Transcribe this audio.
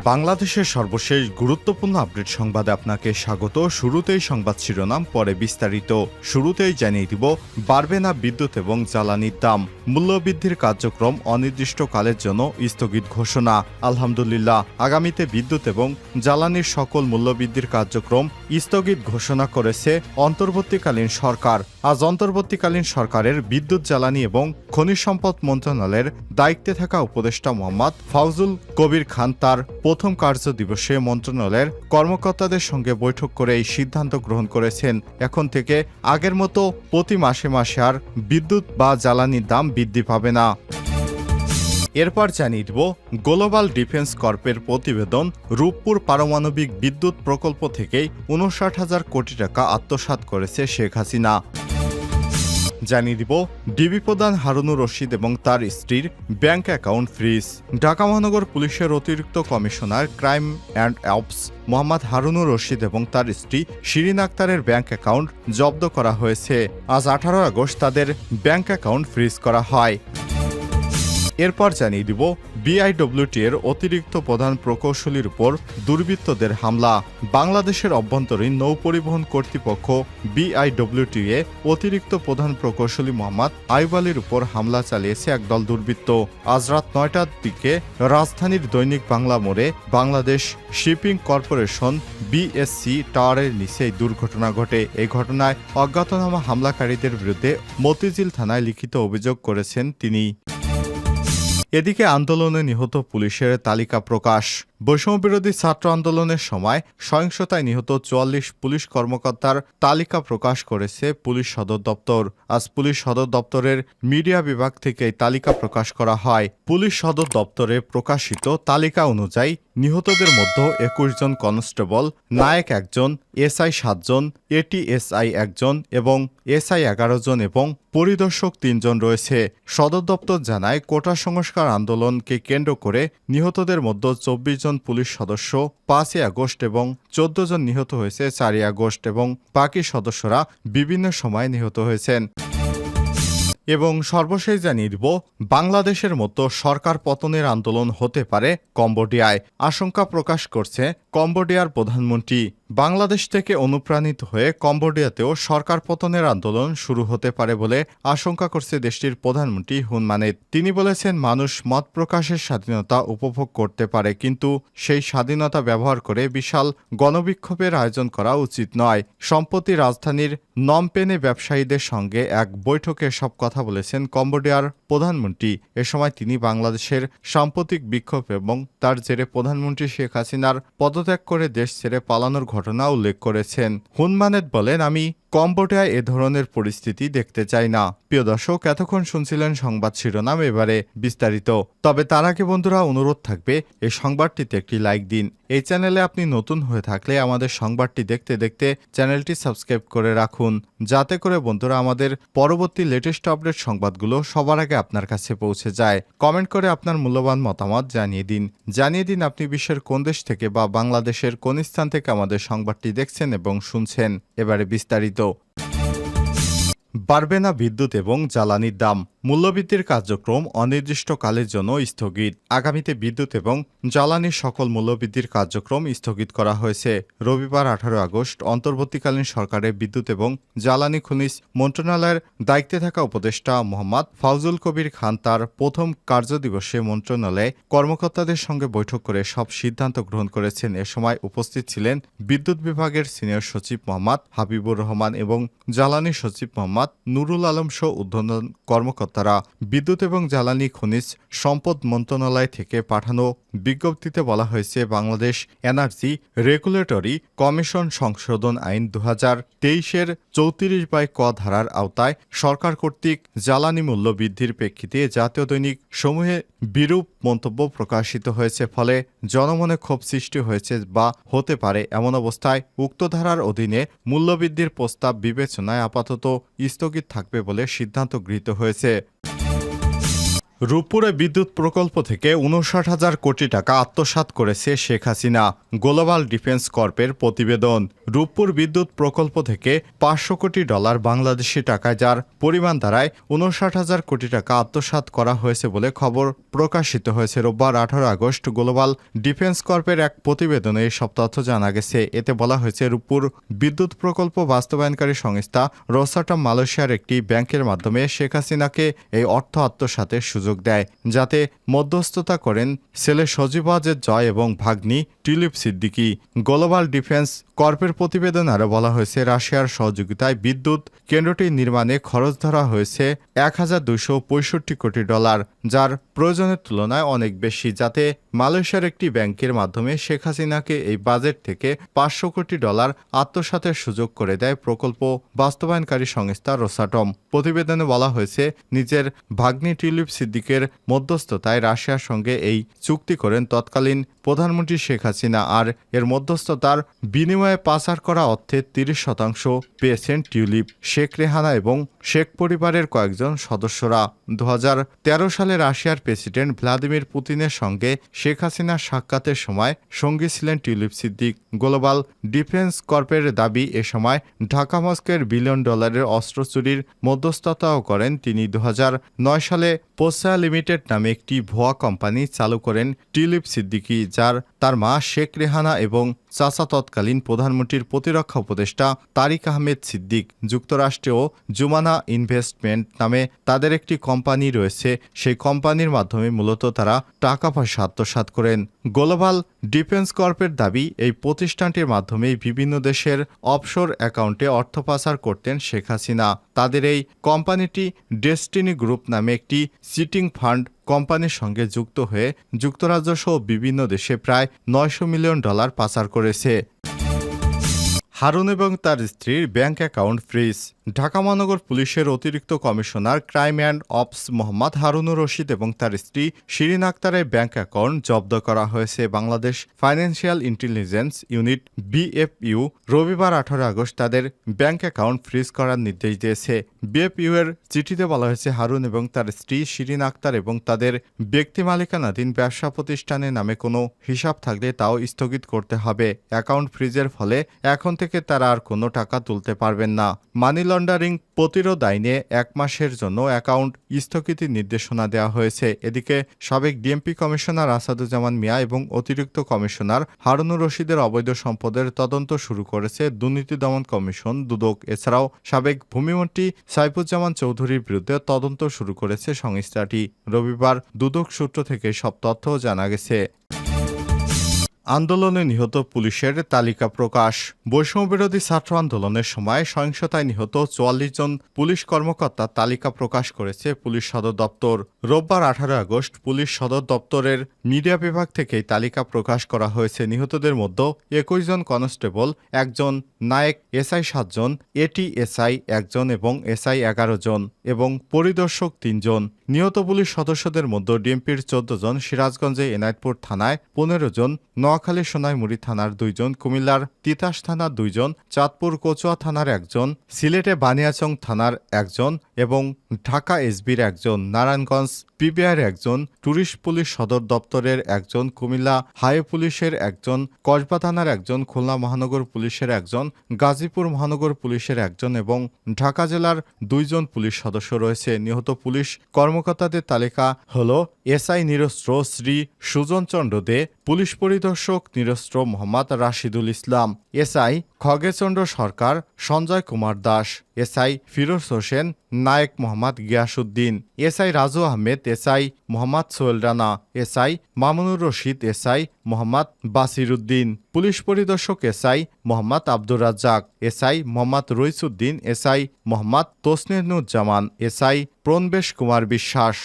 বাংলাদেশের সর্বশেষ গুরুত্বপূর্ণ আপডেট সংবাদে আপনাকে স্বাগত। শুরুতেই সংবাদ শিরোনাম, পরে বিস্তারিত। শুরুতেই জানিয়ে দিব, বাড়বে না বিদ্যুৎ এবং জ্বালানির দাম, মূল্যবৃদ্ধির কার্যক্রম অনির্দিষ্টকালের জন্য স্থগিত ঘোষণা। আলহামদুলিল্লাহ, আগামীতে বিদ্যুৎ এবং জ্বালানির সকল মূল্যবৃদ্ধির কার্যক্রম স্থগিত ঘোষণা করেছে অন্তর্বর্তীকালীন সরকার। আজ অন্তর্বর্তীকালীন সরকারের বিদ্যুৎ, জ্বালানি এবং খনিজ সম্পদ মন্ত্রণালয়ের দায়িত্বে থাকা উপদেষ্টা মোহাম্মদ ফাউজুল কবির খান তার প্রথম কার্য দিবসে মন্ত্রণালয়ের কর্মকর্তাদের সঙ্গে বৈঠক করে এই সিদ্ধান্ত গ্রহণ করেছেন। এখন থেকে আগের মতো প্রতি মাসে মাসে আর বিদ্যুৎ বা জ্বালানির দাম বৃদ্ধি পাবে না। এরপর জানিয়ে দিব, গ্লোবাল ডিফেন্স কর্পের প্রতিবেদন, রূপপুর পারমাণবিক বিদ্যুৎ প্রকল্প থেকেই ৫৯,০০০ কোটি টাকা আত্মসাৎ করেছে শেখ হাসিনা। জানিয়ে দিব, ডিবি প্রধান হারুনুর রশিদ এবং তার স্ত্রীর ব্যাংক অ্যাকাউন্ট ফ্রিজ। ঢাকা মহানগর পুলিশের অতিরিক্ত commissioner crime and ops Mohammad Harunur Rashid এবং তার স্ত্রী শিরিন আক্তারের ব্যাংক অ্যাকাউন্ট জব্দ করা হয়েছে। আজ ১৮ আগস্ট তাদের ব্যাংক অ্যাকাউন্ট ফ্রিজ করা হয়। এরপর জানিয়ে দিব, বিআইডব্লিউটি এর অতিরিক্ত প্রধান প্রকৌশলীর উপর দুর্বৃত্তদের হামলা। বাংলাদেশের অভ্যন্তরীণ নৌ পরিবহন কর্তৃপক্ষ বিআইডব্লিউটি এ অতিরিক্ত প্রধান প্রকৌশলী মোহাম্মদ আইয়ুব আলীর উপর হামলা চালিয়েছে একদল দুর্বৃত্ত। আজ রাত ৯টার দিকে রাজধানীর দৈনিক বাংলা মোড়ে বাংলাদেশ শিপিং কর্পোরেশন বিএসসি টাওয়ারের নিচে এই দুর্ঘটনা ঘটে। এই ঘটনায় অজ্ঞাতনামা হামলাকারীদের বিরুদ্ধে মতিঝিল থানায় লিখিত অভিযোগ করেছেন তিনি। এদিকে আন্দোলনে নিহত পুলিশের তালিকা প্রকাশ। বৈষম্যবিরোধী ছাত্র আন্দোলনের সময় সহিংসতায় নিহত ৪৪ পুলিশ কর্মকর্তার তালিকা প্রকাশ করেছে পুলিশ সদর দপ্তর। আজ পুলিশ সদর দপ্তরের মিডিয়া বিভাগ থেকে এই তালিকা প্রকাশ করা হয়। পুলিশ সদর দপ্তরে প্রকাশিত তালিকা অনুযায়ী নিহতদের মধ্যে ২১ জন কনস্টেবল, নায়েক ১ জন, এসআই ৭ জন, এটিএসআই ১ জন এবং এসআই ১১ জন এবং পরিদর্শক ৩ জন রয়েছে। সদর দপ্তর জানায়, কোটা সংস্কার আন্দোলনকে কেন্দ্র করে নিহতদের মধ্যে ২৪ জন পুলিশ সদস্য ৫ই আগস্ট এবং ১৪ জন নিহত হয়েছে ৪ই আগস্ট এবং বাকি সদস্যরা বিভিন্ন সময় নিহত হয়েছেন। এবং সর্বশেষ জানিয়ে দিব, বাংলাদেশের মতো সরকার পতনের আন্দোলন হতে পারে কম্বোডিয়ায়, আশঙ্কা প্রকাশ করছে কম্বোডিয়ার প্রধানমন্ত্রী। বাংলাদেশ থেকে অনুপ্রাণিত হয়ে কম্বোডিয়াতেও সরকার পতনের আন্দোলন শুরু হতে পারে বলে আশঙ্কা করছে দেশটির প্রধানমন্ত্রী হুন মানেত। তিনি বলেছেন, মানুষ মত প্রকাশের স্বাধীনতা উপভোগ করতে পারে, কিন্তু সেই স্বাধীনতা ব্যবহার করে বিশাল গণবিক্ষোভের আয়োজন করা উচিত নয়। সম্প্রতি রাজধানীর নমপেনে ব্যবসায়ীদের সঙ্গে এক বৈঠকে সব কথা বলেছেন কম্বোডিয়ার প্রধানমন্ত্রী। এ সময় তিনি বাংলাদেশের সাম্প্রতিক বিক্ষোভ এবং তার জেরে প্রধানমন্ত্রী শেখ হাসিনার পদত্যাগ করে দেশ ছেড়ে পালানোর ঘটনা উল্লেখ করেছেন। হুন মানেত বলেন, আমি কম্বোডিয়ায় এ ধরনের পরিস্থিতি দেখতে চাই না। প্রিয় দর্শক, এতক্ষণ শুনছিলেন সংবাদ শিরোনাম, এবারে বিস্তারিত। তবে তার আগে বন্ধুরা, অনুরোধ থাকবে এই সংবাদটিতে একটি লাইক দিন। এই চ্যানেলে আপনি নতুন হয়ে থাকলে আমাদের সংবাদটি দেখতে দেখতে চ্যানেলটি সাবস্ক্রাইব করে রাখুন, যাতে করে বন্ধুরা আমাদের পরবর্তী লেটেস্ট আপডেট সংবাদগুলো সবার আগে আপনার কাছে পৌঁছে যায়। কমেন্ট করে আপনার মূল্যবান মতামত জানিয়ে দিন আপনি বিশ্বের কোন দেশ থেকে বা বাংলাদেশের কোন স্থান থেকে আমাদের সংবাদটি দেখছেন এবং শুনছেন। এবারে বিস্তারিত। বাড়বে না বিদ্যুৎ এবং জ্বালানির দাম, মূল্যবৃদ্ধির কার্যক্রম অনির্দিষ্টকালের জন্য স্থগিত। আগামীতে বিদ্যুৎ এবং জ্বালানির সকল মূল্যবৃদ্ধির কার্যক্রম স্থগিত করা হয়েছে। রবিবার ১৮ আগস্ট অন্তর্বর্তীকালীন সরকারের বিদ্যুৎ এবং জ্বালানি খনিজ মন্ত্রণালয়ের দায়িত্বে থাকা উপদেষ্টা মোহাম্মদ ফাউজুল কবির খান তার প্রথম কার্যদিবসে মন্ত্রণালয়ে কর্মকর্তাদের সঙ্গে বৈঠক করে সব সিদ্ধান্ত গ্রহণ করেছেন। এ সময় উপস্থিত ছিলেন বিদ্যুৎ বিভাগের সিনিয়র সচিব মোহাম্মদ হাবিবুর রহমান এবং জ্বালানি সচিব মোহাম্মদ নুরুল আলম সহ ঊর্ধ্বতন কর্মকর্তারা। বিদ্যুৎ এবং জ্বালানি খনিজ সম্পদ মন্ত্রণালয় থেকে পাঠানো বিজ্ঞপ্তিতে বলা হয়েছে, বাংলাদেশ এনার্জি রেগুলেটরি কমিশন সংশোধন আইন ২০২৩-এর ৩৪/ক ধারার আওতায় সরকার কর্তৃক জ্বালানি মূল্য বৃদ্ধির প্রেক্ষিতে জাতীয় দৈনিক সমূহে বিরূপ মন্তব্য প্রকাশিত হয়েছে। ফলে জনমনে ক্ষোভ সৃষ্টি হয়েছে বা হতে পারে। এমন অবস্থায় উক্ত ধারার অধীনে মূল্যবৃদ্ধির প্রস্তাব বিবেচনায় আপাতত স্থগিত থাকবে বলে সিদ্ধান্ত গৃহীত হয়েছে। রূপপুরে বিদ্যুৎ প্রকল্প থেকে ৫৯,০০০ কোটি টাকা আত্মসাৎ করেছে শেখ হাসিনা, গ্লোবাল ডিফেন্স কর্পের প্রতিবেদন। রূপপুর বিদ্যুৎ প্রকল্প থেকে $500 কোটি বাংলাদেশি টাকায়, যার পরিমাণ দাঁড়ায় 59,000 কোটি টাকা আত্মসাৎ করা হয়েছে বলে খবর প্রকাশিত হয়েছে। রোববার 18 আগস্ট গ্লোবাল ডিফেন্স কর্পের এক প্রতিবেদনে এসব তথ্য জানা গেছে। এতে বলা হয়েছে, রূপপুর বিদ্যুৎ প্রকল্প বাস্তবায়নকারী সংস্থা রোসাটম মালয়েশিয়ার একটি ব্যাংকের মাধ্যমে শেখ হাসিনাকে এই অর্থ আত্মসাতের সুযোগ দেয়, যাতে মধ্যস্থতা করেন ছেলে সজীব ওয়াজেদ জয় এবং ভাগ্নি টিউলিপ সিদ্দিকী। গ্লোবাল ডিফেন্স কর্পের প্রতিবেদন আরও বলা হয়েছে, রাশিয়ার সহযোগিতায় বিদ্যুৎ কেন্দ্রটি নির্মাণে খরচ ধরা হয়েছে $1,265 কোটি, যার প্রয়োজনের তুলনায় অনেক বেশি, যাতে মালয়েশিয়ার একটি ব্যাংকের মাধ্যমে শেখ হাসিনাকে এই বাজেট থেকে $500 কোটি আত্মসাতের সুযোগ করে দেয় প্রকল্প বাস্তবায়নকারী সংস্থা রোসাটম। প্রতিবেদনে বলা হয়েছে, নিজের ভাগ্নি টিউলিপ সিদ্দিকের মধ্যস্থতায় রাশিয়ার সঙ্গে এই চুক্তি করেন তৎকালীন প্রধানমন্ত্রী শেখ হাসিনা, আর এর মধ্যস্থতার বিনিময়ে পাচার করা অর্থের 30% পেয়েছেন টিউলিপ, শেখ রেহানা এবং শেখ পরিবারের কয়েকজন সদস্যরা। 2013 সালে রাশিয়ার প্রেসিডেন্ট ভ্লাদিমির পুতিনের সঙ্গে শেখ হাসিনার সাক্ষাতের সময় সঙ্গী ছিলেন টিউলিপ সিদ্দিক। গ্লোবাল ডিফেন্স কর্পের দাবি, এ সময় ঢাকা মস্কোর $1 বিলিয়ন অস্ত্র চুরির মধ্যস্থতাও করেন তিনি। 2009 সালে পোসা লিমিটেড নামে একটি ভুয়া কোম্পানি চালু করেন টিউলিপ সিদ্দিকী, যার তার মা শেখ রেহানা এবং চাচা তৎকালীন প্রধানমন্ত্রীর প্রতিরক্ষা উপদেষ্টা তারিক আহমেদ সিদ্দিক। যুক্তরাষ্ট্রেও জুমানা ইনভেস্টমেন্ট নামে তাদের একটি কোম্পানি রয়েছে। সেই কোম্পানির মাধ্যমে মূলত তারা টাকা পয়সা আত্মসাৎ করেন। গ্লোবাল ডিফেন্স কর্পের দাবি, এই প্রতিষ্ঠানটির মাধ্যমে বিভিন্ন দেশের অফশোর অ্যাকাউন্টে অর্থ পাচার করতেন শেখ হাসিনা। তাদের এই কোম্পানিটি ডেস্টিনি গ্রুপ নামে একটি চিটিং ফান্ড কোম্পানির সঙ্গে যুক্ত হয়ে যুক্তরাজ্য সহ বিভিন্ন দেশে প্রায় $900 মিলিয়ন পাচার করেছে। হারুন এবং তার স্ত্রীর ব্যাংক অ্যাকাউন্ট ফ্রিজ। ঢাকা মহানগর পুলিশের অতিরিক্ত commissioner crime and ops Mohammad Harunur Rashid এবং তার স্ত্রী শিরিন আক্তারের ব্যাংক অ্যাকাউন্ট জব্দ করা হয়েছে। বাংলাদেশ ফাইন্যান্সিয়াল ইন্টেলিজেন্স ইউনিট বিএফইউ রবিবার 18 আগস্ট তাদের ব্যাংক অ্যাকাউন্ট ফ্রিজ করার নির্দেশ দিয়েছে। বিএফইউ এর চিঠিতে বলা হয়েছে, হারুন এবং তার স্ত্রী শিরিন আক্তার এবং তাদের ব্যক্তি মালিকানাধীন ব্যবসা প্রতিষ্ঠানের নামে কোনো হিসাব থাকলে তাও স্থগিত করতে হবে। অ্যাকাউন্ট ফ্রিজের ফলে এখন থেকে তারা আর কোনো টাকা তুলতে পারবেন না। মানি লন্ডারিং প্রতিরোধ আইনে 1 মাসের জন্য অ্যাকাউন্ট স্থগিতের নির্দেশনা দেওয়া হয়েছে। এদিকে সাবেক ডিএমপি কমিশনার আসাদুজ্জামান মিয়া এবং অতিরিক্ত কমিশনার হারুনুর রশিদের অবৈধ সম্পদের তদন্ত শুরু করেছে দুর্নীতি দমন কমিশন দুদক। এছাড়াও সাবেক ভূমিমন্ত্রী সাইফুজ্জামান চৌধুরীর বিরুদ্ধে তদন্ত শুরু করেছে সংস্থাটি। রবিবার দুদক সূত্র থেকে সব তথ্য জানা গেছে। আন্দোলনে নিহত পুলিশের তালিকা প্রকাশ। বৈষম্যবিরোধী ছাত্র আন্দোলনের সময় সহিংসতায় নিহত 44 জন পুলিশ কর্মকর্তার তালিকা প্রকাশ করেছে পুলিশ সদর দপ্তর। রোববার 18 আগস্ট পুলিশ সদর দপ্তরের মিডিয়া বিভাগ থেকে এই তালিকা প্রকাশ করা হয়েছে। নিহতদের মধ্যে 21 জন কনস্টেবল, 1 জন নায়েক, এসআই 7 জন, এটি এসআই 1 জন এবং এসআই 11 জন এবং পরিদর্শক 3 জন। নিহত পুলিশ সদস্যদের মধ্যে ডিএমপির 14 জন, সিরাজগঞ্জে এনায়েতপুর থানায় 15 জন, নোয়াখালী সোনাইমুড়ি থানার 2 জন, কুমিল্লার তিতাস থানার 2 জন, চাঁদপুর কচুয়া থানার 1 জন, সিলেটে বানিয়াচং থানার 1 জন এবং ঢাকা এসবির 1 জন, নারায়ণগঞ্জ পিবিআইয়ের 1 জন, টুরিস্ট পুলিশ সদর দপ্তরের 1 জন, কুমিল্লা হাইওয়ে পুলিশের 1 জন, কসবা থানার 1 জন, খুলনা মহানগর পুলিশের 1 জন, গাজীপুর মহানগর পুলিশের 1 জন এবং ঢাকা জেলার 2 জন পুলিশ সদস্য রয়েছে। নিহত পুলিশ কর্মকর্তাদের তালিকা হল: এসআই নিরস্ত্র শ্রী সুজন চন্দ্র দে, পুলিশ পরিদর্শক নিরস্ত্র Mohammad Rashidul Islam, SI Khagechandra Sarkar, Sanjay Kumar Das, SI Firoz Hossain, Naik Mohammad Giasuddin, SI Raju Ahmed, SI Mohammad Sohel Rana, SI Mamunur Rashid, SI Mohammad Basir Uddin, police পরিদর্শক SI Mohammad Abdur Razzak, SI Mohammad Raisuddin, SI Mohammad Tosninuzzaman, SI Pranabesh Kumar বিশ্বাস।